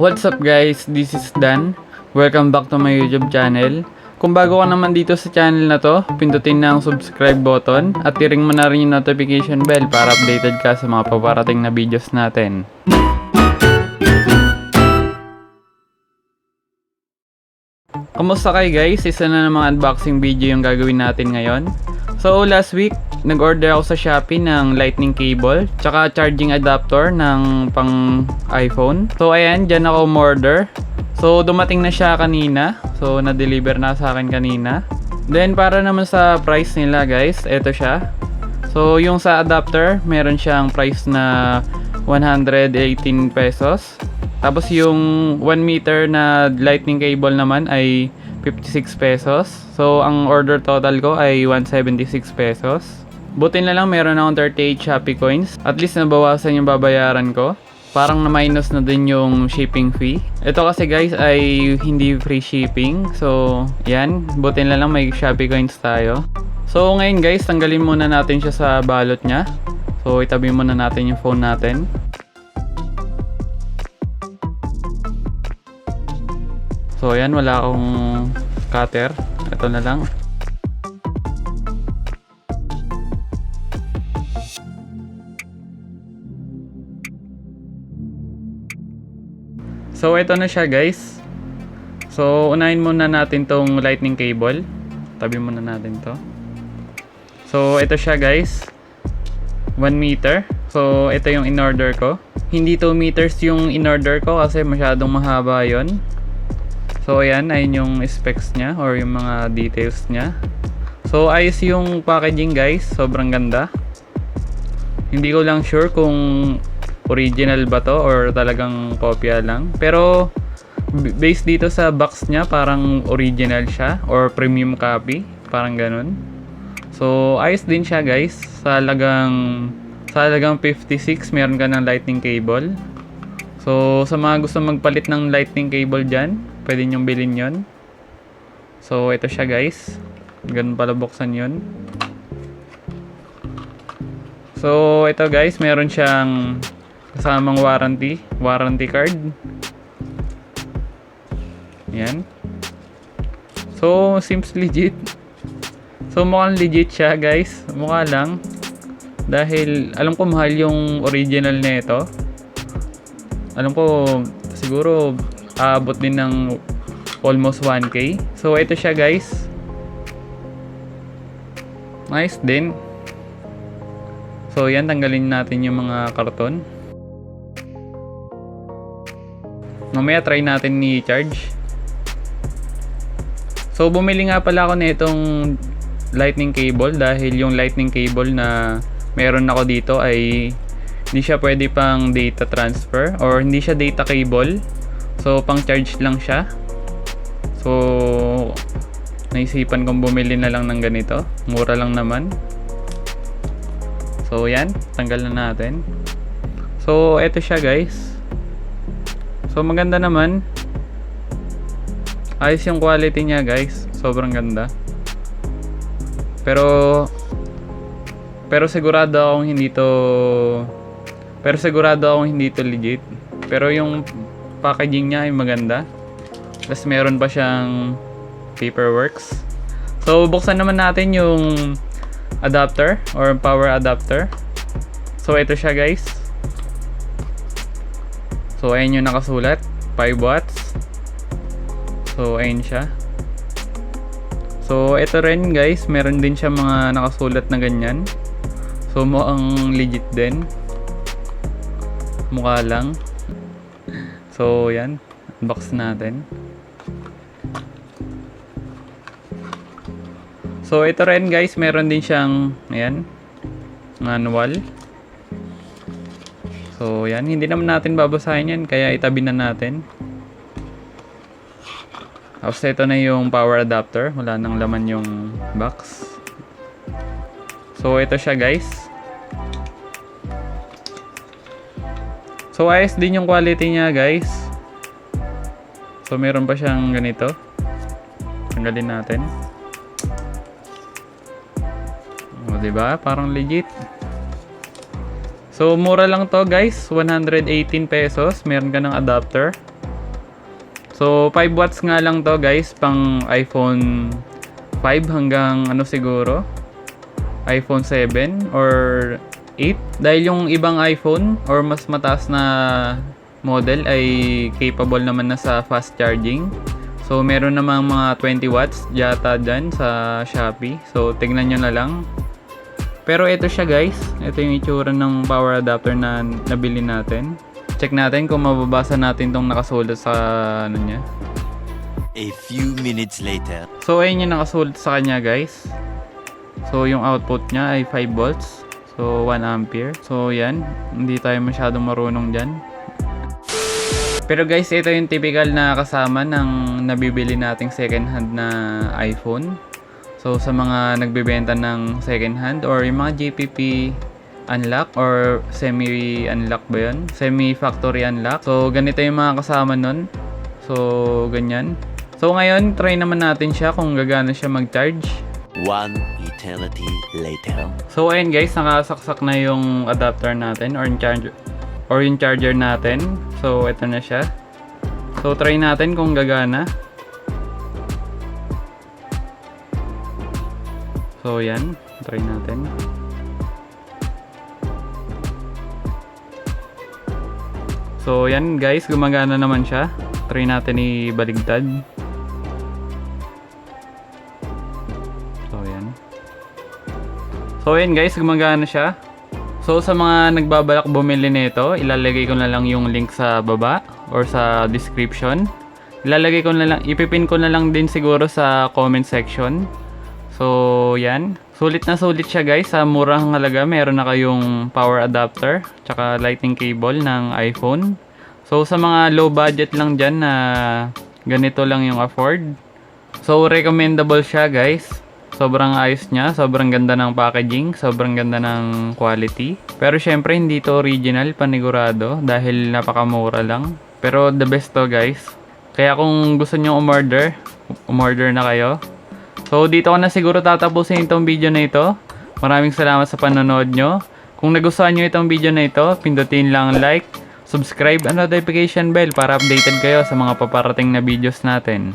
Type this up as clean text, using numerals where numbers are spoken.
What's up guys, this is Dan. Welcome back to my YouTube channel. Kung bago ka naman dito sa channel na to, pindutin na ang subscribe button at i-ring mo na rin yung notification bell para updated ka sa mga paparating na videos natin. Kamusta kayo guys? Isa na namang unboxing video yung gagawin natin ngayon. So last week, nag-order ako sa Shopee ng lightning cable tsaka charging adapter ng pang iPhone. So ayan, dyan ako umorder. So dumating na siya kanina. So na-deliver na sa akin kanina. Then para naman sa price nila guys, eto siya. So yung sa adapter, meron siyang price na 118 pesos. Tapos yung 1 meter na lightning cable naman ay 56 pesos. So ang order total ko ay 176 pesos. Buti na lang meron akong 38 Shopee coins. At least nabawasan yung babayaran ko. Parang na-minus na din yung shipping fee. Ito kasi guys ay hindi free shipping. So yan, buti na lang may Shopee coins tayo. So ngayon guys, tanggalin muna natin siya sa balot niya. So itabi muna natin yung phone natin. So ayan, wala akong cutter. Ito na lang. So ito na siya guys. So unahin muna natin tong lightning cable. Tabi muna natin to. So ito siya guys. 1 meter. So ito yung in-order ko. Hindi 2 meters yung in-order ko kasi masyadong mahaba yon. So ayan, ayun yung specs niya or yung mga details niya. So ayos yung packaging guys, sobrang ganda. Hindi ko lang sure kung original ba to or talagang kopya lang. Pero based dito sa box niya, parang original siya or premium copy, parang ganun. So ayos din siya guys. Sa halagang 56 meron ka ng lightning cable. So sa mga gusto magpalit ng lightning cable dyan, pwede nyong bilhin yon. So ito siya guys, ganun pala buksan yun. So ito guys, meron siyang kasamang warranty card. Yan. So seems legit. So mukhang legit siya guys, mukha lang. Dahil alam ko mahal yung original nito. Alam ko siguro aabot din ng almost 1k. So ito siya guys. Nice din. So yan, tanggalin natin yung mga karton. Mamaya try natin ni-charge. So bumili nga pala ako nitong lightning cable dahil yung lightning cable na meron ako dito ay hindi siya pwede pang data transfer or hindi siya data cable. So pang charge lang siya. So naisipan kong bumili na lang ng ganito. Mura lang naman. So yan, tanggal na natin. So eto siya guys. So maganda naman. Ayos yung quality niya guys. Sobrang ganda. Pero sigurado akong hindi to legit. Pero yung packaging niya ay maganda. Tapos meron pa siyang paperworks. So buksan naman natin yung adapter or power adapter. So ito siya guys. So ayun yung nakasulat, 5 watts. So ayun siya. So ito rin guys, meron din siya mga nakasulat na ganyan. So mukhang legit din. Mukha lang. So yan, unbox natin. So ito rin guys, meron din siyang ayan, manual. So yan, hindi naman natin babasahin yan, kaya itabi na natin. Tapos ito na yung power adapter, wala nang laman yung box. So ito siya guys. So ayos din yung quality niya guys. So meron pa siyang ganito. Tanggalin natin. O diba? Parang legit. So mura lang to guys, 118 pesos. Meron ka ng adapter. So 5 watts nga lang to guys, pang iPhone 5 hanggang ano siguro iPhone 7 or 8. Dahil yung ibang iPhone or mas mataas na model ay capable naman na sa fast charging. So meron namang mga 20 watts yata dyan sa Shopee. So tignan nyo na lang. Pero ito siya guys. Ito yung itsura ng power adapter na nabili natin. Check natin kung mababasa natin tong nakasulat sa ano niya. A few minutes later. So ayun yung nakasulat sa kanya guys. So yung output niya ay 5 volts. So 1 ampere. So yan. Hindi tayo masyadong marunong dyan. Pero guys, ito yung typical na kasama ng nabibili nating second hand na iPhone. So sa mga nagbebenta ng second hand or yung mga JPP unlock or semi-unlock ba yun? Semi-factory unlock. So ganito yung mga kasama nun. So ganyan. So ngayon, try naman natin siya kung gagana siya mag-charge. One eternity later. So ayun guys, nakasaksak na yung adapter natin or yung charger natin. So ito na siya. So try natin kung gagana. So yan, try natin. So yan guys, gumagana naman siya. Try natin ibaligtad. So yan. So yan guys, gumagana siya. So sa mga nagbabalak bumili nito, ilalagay ko na lang yung link sa baba or sa description. Ilalagay ko na lang, ipipin ko na lang din siguro sa comment section. So yan, sulit na sulit siya guys. Sa murang halaga, meron na kayong power adapter tsaka lightning cable ng iPhone. So sa mga low budget lang dyan na ganito lang yung afford, so recommendable siya guys. Sobrang ayos niya, sobrang ganda ng packaging, sobrang ganda ng quality. Pero syempre hindi to original, panigurado, dahil napakamura lang. Pero the best to guys. Kaya kung gusto nyo umorder na kayo. So dito ko na siguro tatapusin itong video na ito. Maraming salamat sa panonood nyo. Kung nagustuhan nyo itong video na ito, pindutin lang like, subscribe and notification bell para updated kayo sa mga paparating na videos natin.